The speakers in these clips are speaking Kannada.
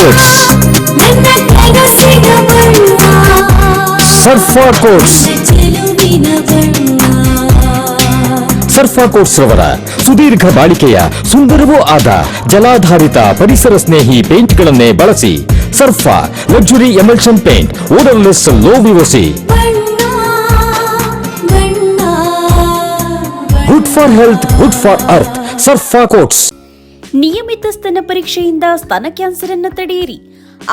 ಕೋಟ್ಸ್. ಸರ್ಫಾ ಕೋಟ್ಸ್. ಸರ್ಫಾ ಕೋಟ್ಸ್ ರವರ ಸುದೀರ್ಘ ಬಾಳಿಕೆಯ ಸುಂದರವೂ ಆದ ಜಲಾಧಾರಿತ ಪರಿಸರ ಸ್ನೇಹಿ ಪೇಂಟ್ಗಳನ್ನೇ ಬಳಸಿ. Surfa luxury emulsion paint, odourless, low VOC, good for health, good for earth. Surfa Coats. ನಿಯಮಿತ ಸ್ತನ ಪರೀಕ್ಷೆಯಿಂದ ಸ್ತನ ಕ್ಯಾನ್ಸರ್ ಅನ್ನು ತಡೆಯಿರಿ.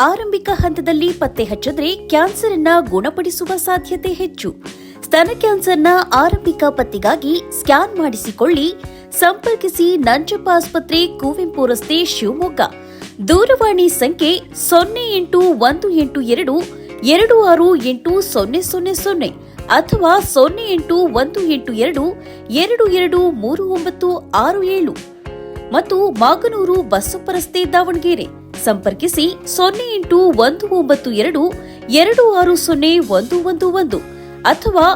ಆರಂಭಿಕ ಹಂತದಲ್ಲಿ ಪತ್ತೆ ಹಚ್ಚಿದ್ರೆ ಕ್ಯಾನ್ಸರ್ ಅನ್ನ ಗುಣಪಡಿಸುವ ಸಾಧ್ಯತೆ ಹೆಚ್ಚು. ಸ್ತನ ಕ್ಯಾನ್ಸರ್ನ ಆರಂಭಿಕ ಪತ್ತೆಗಾಗಿ ಸ್ಕ್ಯಾನ್ ಮಾಡಿಸಿಕೊಳ್ಳಿ. ಸಂಪರ್ಕಿಸಿ ನಂಜಪ್ಪ ಆಸ್ಪತ್ರೆ, ಕುವೆಂಪು ರಸ್ತೆ, ಶಿವಮೊಗ್ಗ. ದೂರವಾಣಿ ಸಂಖ್ಯೆ 0818268000 ಅಥವಾ 0818223967 ಮತ್ತು ಮಾಗನೂರು ಬಸಪ್ಪ ರಸ್ತೆ, ದಾವಣಗೆರೆ. ಸಂಪರ್ಕಿಸಿ 081922601111 ಅಥವಾ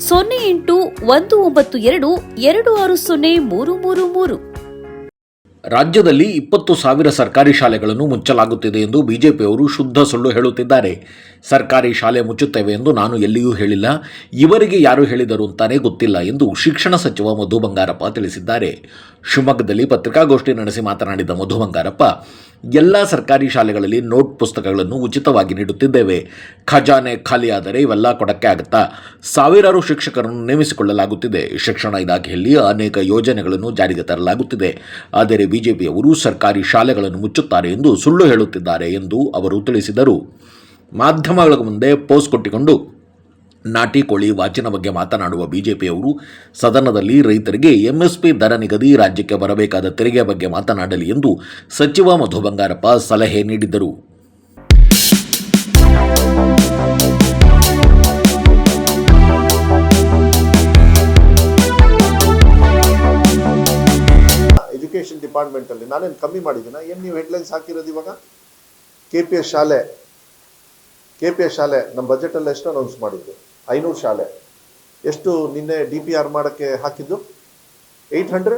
081922603333. ರಾಜ್ಯದಲ್ಲಿ 20,000 ಸರ್ಕಾರಿ ಶಾಲೆಗಳನ್ನು ಮುಚ್ಚಲಾಗುತ್ತಿದೆ ಎಂದು ಬಿಜೆಪಿಯವರು ಶುದ್ಧ ಸುಳ್ಳು ಹೇಳುತ್ತಿದ್ದಾರೆ. ಸರ್ಕಾರಿ ಶಾಲೆ ಮುಚ್ಚುತ್ತೇವೆ ಎಂದು ನಾನು ಎಲ್ಲಿಯೂ ಹೇಳಿಲ್ಲ, ಇವರಿಗೆ ಯಾರು ಹೇಳಿದರು ಅಂತಾನೆ ಗೊತ್ತಿಲ್ಲ ಎಂದು ಶಿಕ್ಷಣ ಸಚಿವ ಮಧು ಬಂಗಾರಪ್ಪ ತಿಳಿಸಿದ್ದಾರೆ. ಶಿವಮೊಗ್ಗದಲ್ಲಿ ಪತ್ರಿಕಾಗೋಷ್ಠಿ ನಡೆಸಿ ಮಾತನಾಡಿದ ಮಧು ಬಂಗಾರಪ್ಪ, ಎಲ್ಲ ಸರ್ಕಾರಿ ಶಾಲೆಗಳಲ್ಲಿ ನೋಟ್ ಪುಸ್ತಕಗಳನ್ನು ಉಚಿತವಾಗಿ ನೀಡುತ್ತಿದ್ದೇವೆ. ಖಜಾನೆ ಖಾಲಿಯಾದರೆ ಇವೆಲ್ಲ ಕೊಡಕ್ಕೆ ಆಗುತ್ತಾ? ಸಾವಿರಾರು ಶಿಕ್ಷಕರನ್ನು ನೇಮಿಸಿಕೊಳ್ಳಲಾಗುತ್ತಿದೆ. ಶಿಕ್ಷಣ ಇಲಾಖೆಯಲ್ಲಿ ಅನೇಕ ಯೋಜನೆಗಳನ್ನು ಜಾರಿಗೆ ತರಲಾಗುತ್ತಿದೆ. ಆದರೆ ಬಿಜೆಪಿಯವರು ಸರ್ಕಾರಿ ಶಾಲೆಗಳನ್ನು ಮುಚ್ಚುತ್ತಾರೆ ಎಂದು ಸುಳ್ಳು ಹೇಳುತ್ತಿದ್ದಾರೆ ಎಂದು ಅವರು ತಿಳಿಸಿದರು. ಮಾಧ್ಯಮಗಳ ಮುಂದೆ ಪೋಸ್ ಕೊಟ್ಟಿಕೊಂಡು ನಾಟಿ ಕೋಳಿ ವಾಚಿನ ಬಗ್ಗೆ ಮಾತನಾಡುವ ಬಿಜೆಪಿಯವರು ಸದನದಲ್ಲಿ ರೈತರಿಗೆ ಎಂಎಸ್ಪಿ ದರ ನಿಗದಿ, ರಾಜ್ಯಕ್ಕೆ ಬರಬೇಕಾದ ತೆರಿಗೆ ಬಗ್ಗೆ ಮಾತನಾಡಲಿ ಎಂದು ಸಚಿವ ಮಧು ಬಂಗಾರಪ್ಪ ಸಲಹೆ ನೀಡಿದರು. ಎಜುಕೇಷನ್ ಡಿಪಾರ್ಟ್ಮೆಂಟಲ್ಲಿ ನಾನೇನು ಕಮ್ಮಿ ಮಾಡಿದ್ದೀನ? ಏನು ನೀವು ಹೆಡ್ಲೈನ್ಸ್ ಹಾಕಿರೋದು ಇವಾಗ? ಕೆ ಪಿ ಎಸ್ ಶಾಲೆ ನಮ್ಮ ಬಜೆಟಲ್ಲಿ ಎಷ್ಟು ಅನೌನ್ಸ್ ಮಾಡಿದ್ದು? 500 ಶಾಲೆ. ಎಷ್ಟು ನಿನ್ನೆ DPR ಮಾಡೋಕ್ಕೆ ಹಾಕಿದ್ದು? 800.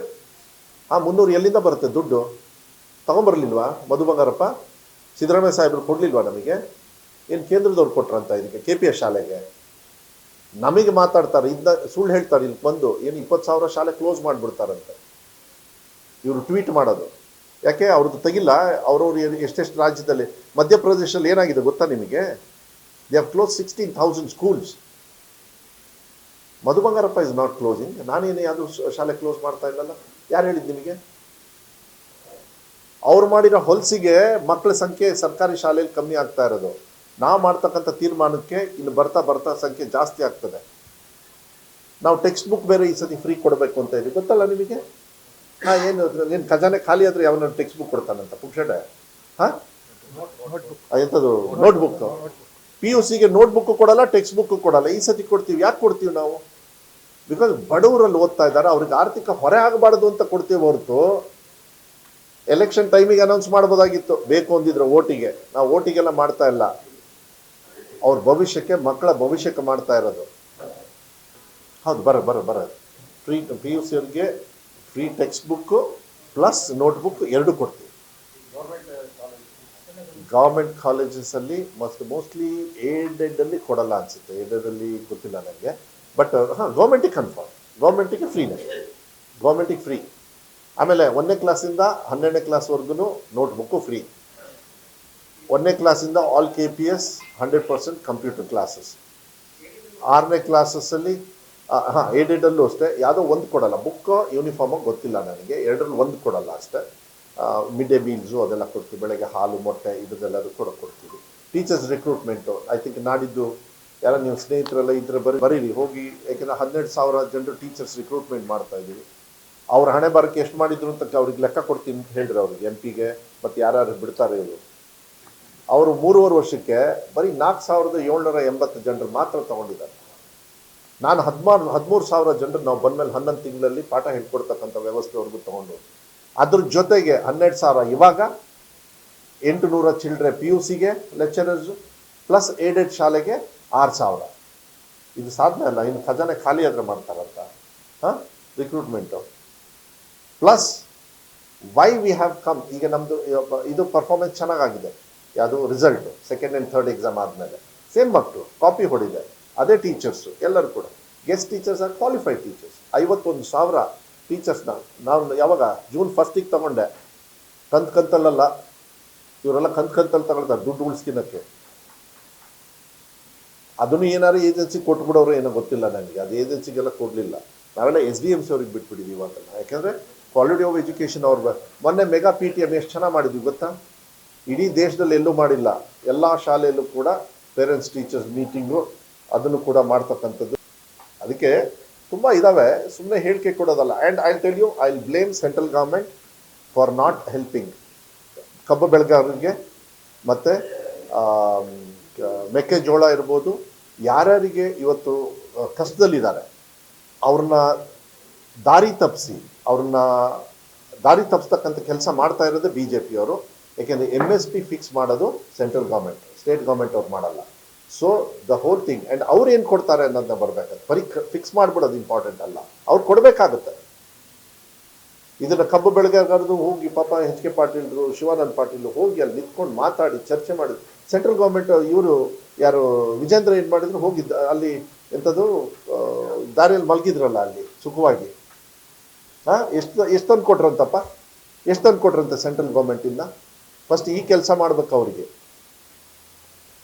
300 ಎಲ್ಲಿಂದ ಬರುತ್ತೆ ದುಡ್ಡು? ತಗೊಂಬರ್ಲಿಲ್ವಾ ಮಧು ಬಂಗಾರಪ್ಪ? ಸಿದ್ದರಾಮಯ್ಯ ಸಾಹೇಬರು ಕೊಡಲಿಲ್ವಾ ನಮಗೆ? ಏನು ಕೇಂದ್ರದವ್ರು ಕೊಟ್ರಂತ ಇದಕ್ಕೆ KPS ಶಾಲೆಗೆ? ನಮಗೆ ಮಾತಾಡ್ತಾರೆ, ಇದನ್ನ ಸುಳ್ಳು ಹೇಳ್ತಾರೆ. ಇಲ್ಲಿ ಬಂದು ಏನು 20,000 ಶಾಲೆ ಕ್ಲೋಸ್ ಮಾಡಿಬಿಡ್ತಾರಂತೆ ಇವರು ಟ್ವೀಟ್ ಮಾಡೋದು. ಯಾಕೆ ಅವ್ರದ್ದು ತೆಗಿಲ್ಲ? ಅವ್ರವ್ರು ಎಷ್ಟೆಷ್ಟು ರಾಜ್ಯದಲ್ಲಿ, ಮಧ್ಯಪ್ರದೇಶದಲ್ಲಿ ಏನಾಗಿದೆ ಗೊತ್ತಾ ನಿಮಗೆ? They have close 16,000 schools. Madhu Bangarappa is not closing. ನಾನೇನು ಯಾವುದು ಶಾಲೆ ಕ್ಲೋಸ್ ಮಾಡ್ತಾ ಇಲ್ಲಲ್ಲ. ಯಾರು ಹೇಳಿದ್ದು ನಿಮಗೆ? ಅವ್ರು ಮಾಡಿರೋ ಹೊಲಸಿಗೆ ಮಕ್ಕಳ ಸಂಖ್ಯೆ ಸರ್ಕಾರಿ ಶಾಲೆಯಲ್ಲಿ ಕಮ್ಮಿ ಆಗ್ತಾ ಇರೋದು. ನಾವು ಮಾಡ್ತಕ್ಕಂಥ ತೀರ್ಮಾನಕ್ಕೆ ಇನ್ನು ಬರ್ತಾ ಬರ್ತಾ ಸಂಖ್ಯೆ ಜಾಸ್ತಿ ಆಗ್ತದೆ. ನಾವು ಟೆಕ್ಸ್ಟ್ ಬುಕ್ ಬೇರೆ ಈ ಸತಿ ಫ್ರೀ ಕೊಡಬೇಕು ಅಂತ ಇದ್ದೀವಿ, ಗೊತ್ತಲ್ಲ ನಿಮಗೆ? ಏನು ಖಜಾನೆ ಖಾಲಿ ಆದರೆ ಯಾವನ ಟೆಕ್ಸ್ಟ್ ಬುಕ್ ಕೊಡ್ತಾನಂತ ಪುಕ್ಷಡೆ? ಎಂಥದ್ದು ನೋಟ್ಬುಕ್? PUCಗೆ ನೋಟ್ಬುಕ್ ಕೊಡಲ್ಲ, ಟೆಕ್ಸ್ಟ್ ಬುಕ್ ಕೊಡಲ್ಲ. ಈ ಸತಿ ಕೊಡ್ತೀವಿ. ಯಾಕೆ ಕೊಡ್ತೀವಿ ನಾವು? ಬಿಕಾಸ್ ಬಡವರಲ್ಲಿ ಓದ್ತಾ ಇದ್ದಾರೆ, ಅವ್ರಿಗೆ ಆರ್ಥಿಕ ಹೊರೆ ಆಗಬಾರ್ದು ಅಂತ ಕೊಡ್ತೀವಿ ಹೊರತು ಎಲೆಕ್ಷನ್ ಟೈಮಿಗೆ ಅನೌನ್ಸ್ ಮಾಡ್ಬೋದಾಗಿತ್ತು ಬೇಕು ಅಂದಿದ್ರೆ ಓಟಿಗೆ. ನಾವು ಓಟಿಗೆಲ್ಲ ಮಾಡ್ತಾ ಇಲ್ಲ, ಅವ್ರ ಭವಿಷ್ಯಕ್ಕೆ, ಮಕ್ಕಳ ಭವಿಷ್ಯಕ್ಕೆ ಮಾಡ್ತಾ ಇರೋದು. ಹೌದು, ಬರ ಫ್ರೀ PUCಯವ್ರಿಗೆ free text book plus notebook 2 ಕೊಡ್ತೀವಿ. ಗೌರ್ಮೆಂಟ್ ಕಾಲೇಜಸಲ್ಲಿ ಮೋಸ್ಟ್ಲಿ ಏಡೆಡಲ್ಲಿ ಕೊಡಲ್ಲ ಅನಿಸುತ್ತೆ. ಏಡೆಡಲ್ಲಿ ಗೊತ್ತಿಲ್ಲ ನನಗೆ, ಬಟ್ ಗೌರ್ಮೆಂಟಿಗೆ ಕನ್ಫರ್ಮ್, ಗೌರ್ಮೆಂಟಿಗೆ ಫ್ರೀನೇ, ಗೌರ್ಮೆಂಟಿಗೆ ಫ್ರೀ. ಆಮೇಲೆ 1ನೇ ಕ್ಲಾಸಿಂದ 12ನೇ ಕ್ಲಾಸ್ವರೆಗೂ ನೋಟ್ಬುಕ್ಕು ಫ್ರೀ. 1ನೇ ಕ್ಲಾಸಿಂದ ಆಲ್ KPS 100% ಕಂಪ್ಯೂಟರ್ ಕ್ಲಾಸಸ್. 6ನೇ ಕ್ಲಾಸಸ್ಸಲ್ಲಿ ಏಡೆಡಲ್ಲೂ ಅಷ್ಟೇ ಯಾವುದೋ ಒಂದು ಕೊಡಲ್ಲ. ಬುಕ್ ಯೂನಿಫಾರ್ಮಾಗಿ ಗೊತ್ತಿಲ್ಲ ನನಗೆ, 2ರಲ್ಲಿ 1 ಕೊಡಲ್ಲ ಅಷ್ಟೇ. ಮಿಡ್ ಡೇ ಮೀಲ್ಸು ಅದೆಲ್ಲ ಕೊಡ್ತೀವಿ, ಬೆಳಗ್ಗೆ ಹಾಲು ಮೊಟ್ಟೆ ಇದೆಲ್ಲರೂ ಕೊಡ್ತೀವಿ. ಟೀಚರ್ಸ್ ರಿಕ್ರೂಟ್ಮೆಂಟು ಐ ಥಿಂಕ್ ನಾಡಿದ್ದು ಯಾರೋ ನೀವು ಸ್ನೇಹಿತರೆಲ್ಲ ಇದ್ರೆ ಬರೀರಿ ಹೋಗಿ, ಯಾಕೆಂದರೆ 12,000 ಜನರು ಟೀಚರ್ಸ್ ರಿಕ್ರೂಟ್ಮೆಂಟ್ ಮಾಡ್ತಾ ಇದ್ದೀವಿ. ಅವ್ರ ಹಣೆ ಬರೋಕ್ಕೆ ಎಷ್ಟು ಮಾಡಿದ್ರು ಅಂತ ಅವ್ರಿಗೆ ಲೆಕ್ಕ ಕೊಡ್ತೀನಿ ಅಂತ ಹೇಳಿದ್ರು ಅವ್ರಿಗೆ, MP ಗೆ ಮತ್ತು ಯಾರ್ಯಾರು ಬಿಡ್ತಾರೆ ಇವರು. ಅವರು 3.5 ವರ್ಷಕ್ಕೆ ಬರೀ 4,780 ಜನರು ಮಾತ್ರ ತೊಗೊಂಡಿದ್ದಾರೆ. ನಾನು 13,000 ಜನರು ನಾವು ಬಂದಮೇಲೆ 11 ತಿಂಗಳಲ್ಲಿ ಪಾಠ ಹೇಳ್ಕೊಡ್ತಕ್ಕಂಥ ವ್ಯವಸ್ಥೆವರೆಗೂ ತೊಗೊಂಡು, ಅದ್ರ ಜೊತೆಗೆ 12,000 ಇವಾಗ 800 ಚಿಲ್ಡ್ರೆ PUCಗೆ ಲೆಕ್ಚರರ್ಸು ಪ್ಲಸ್ ಏಡೆಡ್ ಶಾಲೆಗೆ 6,000. ಇದು ಸಾಧನೆ ಅಲ್ಲ? ಇನ್ನು ಖಜಾನೆ ಖಾಲಿ ಆದರೆ ಮಾಡ್ತಾರಂತ recruitment. Plus why we have come, ಈಗ ನಮ್ಮದು ಇದು ಪರ್ಫಾರ್ಮೆನ್ಸ್ ಚೆನ್ನಾಗಾಗಿದೆ. ಯಾವುದು result second and third exam ಆದಮೇಲೆ ಸೇಮ್ ಮಕ್ಕಳು ಕಾಪಿ ಹೊಡಿದೆ, ಅದೇ ಟೀಚರ್ಸು ಎಲ್ಲರೂ ಕೂಡ. Guest teachers are qualified teachers. 51,000 ಟೀಚರ್ಸ್ನ ನಾವು ಯಾವಾಗ ಜೂನ್ 1 ತಗೊಂಡೆ, ಕಂತಲ್ಲ, ಇವರೆಲ್ಲ ಕಂತಲ್ಲಿ ತಗೊಳ್ತಾರೆ ದುಡ್ಡು ಉಳಿಸ್ಕಿನಕ್ಕೆ. ಅದನ್ನು ಏನಾದ್ರು ಏಜೆನ್ಸಿ ಕೊಟ್ಬಿಡೋರು ಏನೋ ಗೊತ್ತಿಲ್ಲ ನನಗೆ, ಅದು ಏಜೆನ್ಸಿಗೆಲ್ಲ ಕೊಡಲಿಲ್ಲ. ನಾವೆಲ್ಲ SDMC ಅವ್ರಿಗೆ ಬಿಟ್ಬಿಟ್ಟಿದ್ದೀವಿ ಇವಾಗೆಲ್ಲ. ಯಾಕೆಂದರೆ ಕ್ವಾಲಿಟಿ ಆಫ್ ಎಜುಕೇಷನ್ ಅವ್ರಿಗೆ ಮೊನ್ನೆ ಮೆಗಾ PTM ಎಷ್ಟು ಚೆನ್ನಾಗಿ ಮಾಡಿದ್ವಿ ಗೊತ್ತಾ? ಇಡೀ ದೇಶದಲ್ಲಿ ಎಲ್ಲೂ ಮಾಡಿಲ್ಲ. ಎಲ್ಲ ಶಾಲೆಯಲ್ಲೂ ಕೂಡ ಪೇರೆಂಟ್ಸ್ ಟೀಚರ್ಸ್ ಮೀಟಿಂಗು ಅದನ್ನು ಕೂಡ ಮಾಡ್ತಕ್ಕಂಥದ್ದು. ಅದಕ್ಕೆ ತುಂಬ ಇದ್ದಾವೆ, ಸುಮ್ಮನೆ ಹೇಳಿಕೆ ಕೊಡೋದಲ್ಲ. And I tell you, I will blame central government for not helping ಕಬ್ಬು ಬೆಳೆಗಾರರಿಗೆ ಮತ್ತು ಮೆಕ್ಕೆಜೋಳ ಇರ್ಬೋದು, ಯಾರ್ಯಾರಿಗೆ ಇವತ್ತು ಕಷ್ಟದಲ್ಲಿದ್ದಾರೆ ಅವ್ರನ್ನ ದಾರಿ ತಪ್ಪಿಸ್ತಕ್ಕಂಥ ಕೆಲಸ ಮಾಡ್ತಾ ಇರೋದೇ BJP ಅವರು. ಯಾಕೆಂದರೆ MSP ಫಿಕ್ಸ್ ಮಾಡೋದು ಸೆಂಟ್ರಲ್ ಗೌರ್ಮೆಂಟ್, ಸ್ಟೇಟ್ ಗೌರ್ಮೆಂಟ್ ಅವ್ರು ಮಾಡಲ್ಲ. So the whole thing, and ಅವ್ರು ಏನು ಕೊಡ್ತಾರೆ ಅನ್ನೋದನ್ನ ಬರಬೇಕಾದ್ರೆ ಬರೀ ಫಿಕ್ಸ್ ಮಾಡಿಬಿಡೋದು ಇಂಪಾರ್ಟೆಂಟ್ ಅಲ್ಲ, ಅವ್ರು ಕೊಡಬೇಕಾಗುತ್ತೆ. ಇದನ್ನು ಕಬ್ಬು ಬೆಳೆಗಾರದು ಹೋಗಿ ಪಾಪ HK ಪಾಟೀಲ್ರು, ಶಿವಾನಂದ ಪಾಟೀಲ್ ಹೋಗಿ ಅಲ್ಲಿ ನಿಂತ್ಕೊಂಡು ಮಾತಾಡಿ ಚರ್ಚೆ ಮಾಡಿದ್ರು. ಸೆಂಟ್ರಲ್ ಗೌರ್ಮೆಂಟ್ ಇವರು ಯಾರು ವಿಜೇಂದ್ರ ಏನು ಮಾಡಿದ್ರು, ಹೋಗಿದ್ದ ಅಲ್ಲಿ ಎಂಥದ್ದು ದಾರಿಯಲ್ಲಿ ಮಲಗಿದ್ರಲ್ಲ ಅಲ್ಲಿ ಸುಖವಾಗಿ. ಎಷ್ಟು ತಂದು ಕೊಟ್ರಂತಪ್ಪ, ಎಷ್ಟು ತಂದು ಕೊಟ್ರಂತೆ ಸೆಂಟ್ರಲ್ ಗೌರ್ಮೆಂಟಿಂದ? ಫಸ್ಟ್ ಈ ಕೆಲಸ ಮಾಡ್ಬೇಕು ಅವರಿಗೆ.